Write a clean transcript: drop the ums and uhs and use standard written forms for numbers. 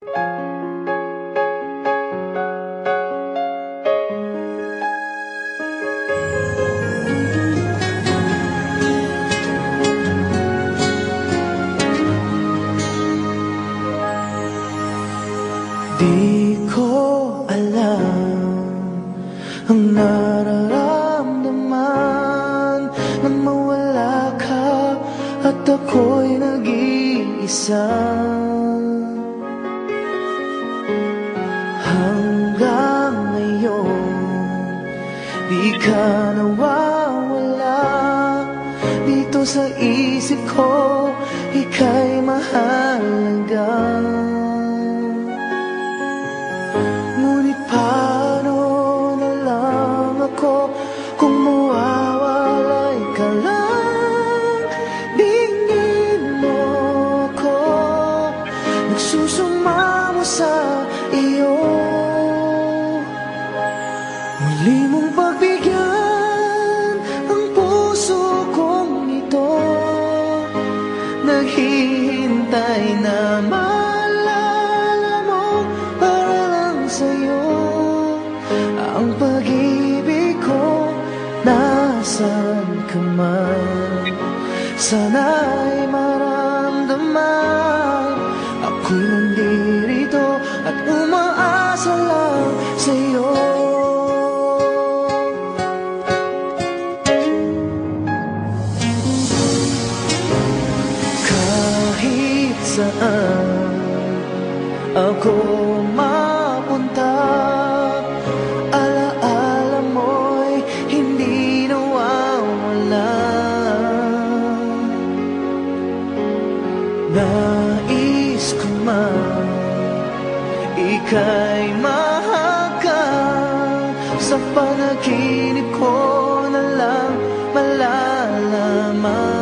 Di ko alam ang nararamdaman nang mawala ka at ako'y nag-iisa. Hanggang ngayon, di ka nawawala dito sa isip ko, ika'y mahalaga. Ngunit paano na lang ako kung mawawalay ka lang? Tingin mo ako, nagsusumamo sa iyo. Muli mong pagbigyan ang puso kong ito, naghihintay na maalala mo para lang sa'yo. Ang pag-ibig ko, nasan ka man, sana'y maramdaman ako'y nandirito at umaasa lang sa'yo. Kahit saan ako mapunta, alaala mo'y hindi nawawala. Nais ko man ika'y mahagkan, sa panaginip ko na lang malalaman.